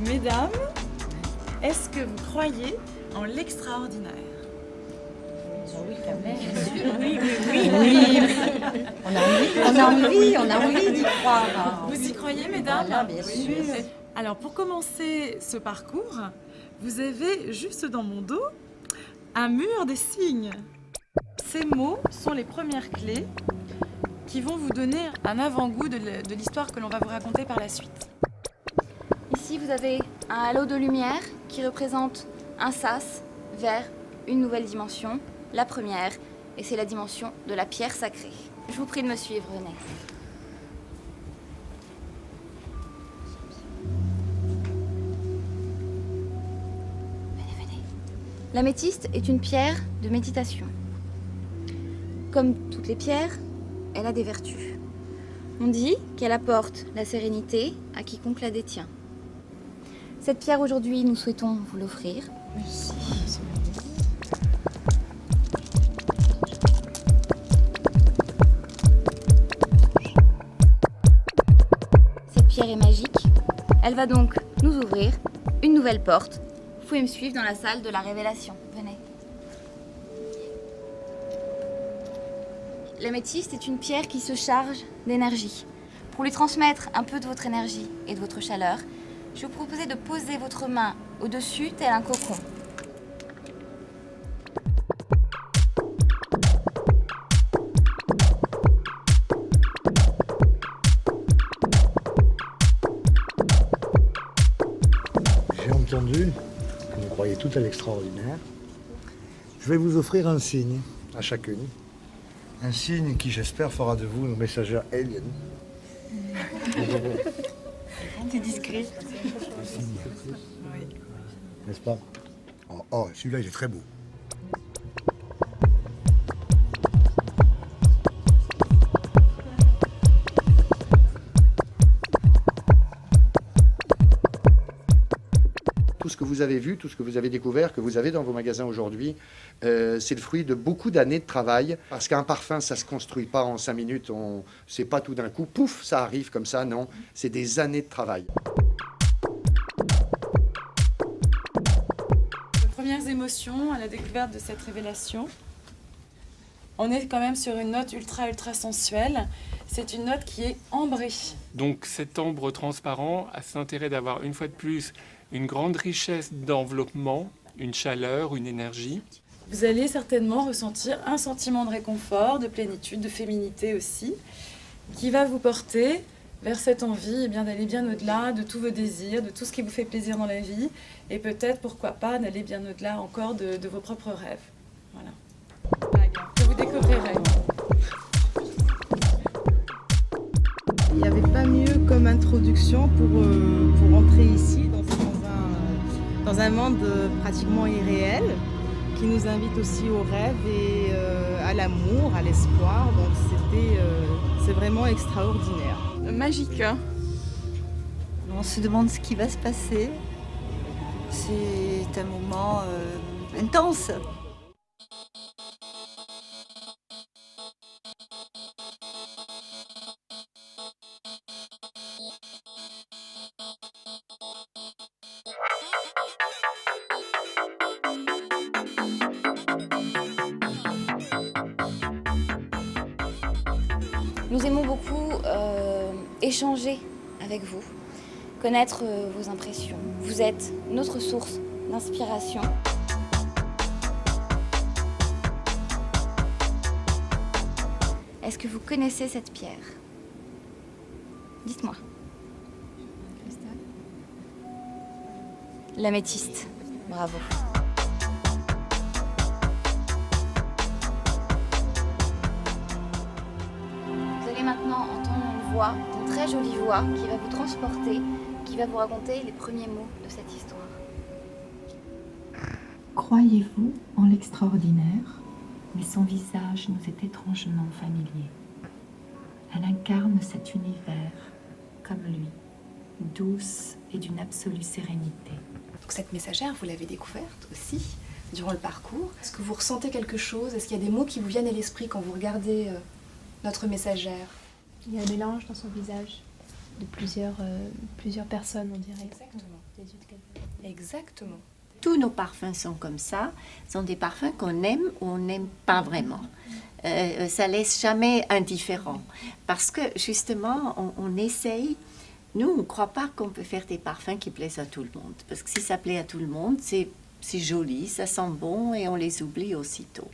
Mesdames, est-ce que vous croyez en l'extraordinaire? Oui, quand même. Oui. On a envie d'y croire. Vous y croyez, mesdames? Voilà, bien sûr. Alors, pour commencer ce parcours, vous avez juste dans mon dos un mur des signes. Ces mots sont les premières clés qui vont vous donner un avant-goût de l'histoire que l'on va vous raconter par la suite. Ici, vous avez un halo de lumière qui représente un sas vers une nouvelle dimension, la première, et c'est la dimension de la pierre sacrée. Je vous prie de me suivre, venez. Venez. L'améthyste est une pierre de méditation. Comme toutes les pierres, elle a des vertus. On dit qu'elle apporte la sérénité à quiconque la détient. Cette pierre, aujourd'hui, nous souhaitons vous l'offrir. Merci. Cette pierre est magique. Elle va donc nous ouvrir une nouvelle porte. Vous pouvez me suivre dans la salle de la révélation. Venez. L'améthyste est une pierre qui se charge d'énergie. Pour lui transmettre un peu de votre énergie et de votre chaleur, je vais vous proposer de poser votre main au-dessus tel un cocon. J'ai entendu que vous croyez tout à l'extraordinaire. Je vais vous offrir un signe à chacune. Un signe qui, j'espère, fera de vous une messagère alien. T'es discret. N'est-ce pas? Oh, celui-là, il est très beau. Tout ce que vous avez vu, tout ce que vous avez découvert, que vous avez dans vos magasins aujourd'hui, c'est le fruit de beaucoup d'années de travail. Parce qu'un parfum, ça ne se construit pas en 5 minutes. C'est pas tout d'un coup, pouf, ça arrive comme ça. Non, c'est des années de travail. Premières émotions à la découverte de cette révélation. On est quand même sur une note ultra sensuelle. C'est une note qui est ambrée. Donc cet ambre transparent a cet intérêt d'avoir une fois de plus une grande richesse d'enveloppement, une chaleur, une énergie. Vous allez certainement ressentir un sentiment de réconfort, de plénitude, de féminité aussi, qui va vous porter vers cette envie d'aller bien au-delà de tous vos désirs, de tout ce qui vous fait plaisir dans la vie, et peut-être, pourquoi pas, d'aller bien au-delà encore de vos propres rêves. Voilà. Que vous découvrirez. Il n'y avait pas mieux comme introduction pour entrer ici dans un monde pratiquement irréel qui nous invite aussi au rêve et à l'amour, à l'espoir. Donc c'est vraiment extraordinaire. Magique, hein? On se demande ce qui va se passer. C'est un moment intense. Nous aimons beaucoup échanger avec vous, connaître vos impressions. Vous êtes notre source d'inspiration. Est-ce que vous connaissez cette pierre? Dites-moi. L'améthyste. Bravo. Vous allez maintenant entendre une voix, une très jolie voix qui va vous transporter, qui va vous raconter les premiers mots de cette histoire. Croyez-vous en l'extraordinaire? Mais son visage nous est étrangement familier. Elle incarne cet univers comme lui, douce et d'une absolue sérénité. Donc cette messagère, vous l'avez découverte aussi durant le parcours. Est-ce que vous ressentez quelque chose? Est-ce qu'il y a des mots qui vous viennent à l'esprit quand vous regardez notre messagère? Il y a un mélange dans son visage de plusieurs personnes, on dirait. Exactement. Des yeux de quelqu'un. Exactement. Tous nos parfums sont comme ça, sont des parfums qu'on aime ou on n'aime pas vraiment. Ça laisse jamais indifférent. Parce que justement, on essaye, nous on ne croit pas qu'on peut faire des parfums qui plaisent à tout le monde. Parce que si ça plaît à tout le monde, c'est joli, ça sent bon et on les oublie aussitôt.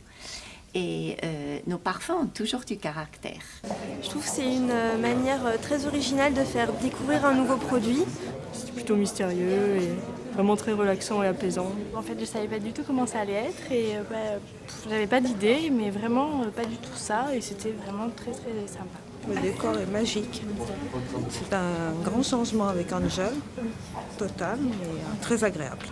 Et nos parfums ont toujours du caractère. Je trouve que c'est une manière très originale de faire découvrir un nouveau produit. C'est plutôt mystérieux et vraiment très relaxant et apaisant. En fait, je ne savais pas du tout comment ça allait être et j'avais pas d'idée, mais vraiment pas du tout ça. Et c'était vraiment très très sympa. Le décor est magique. C'est un grand changement avec Angel, total, mais très agréable.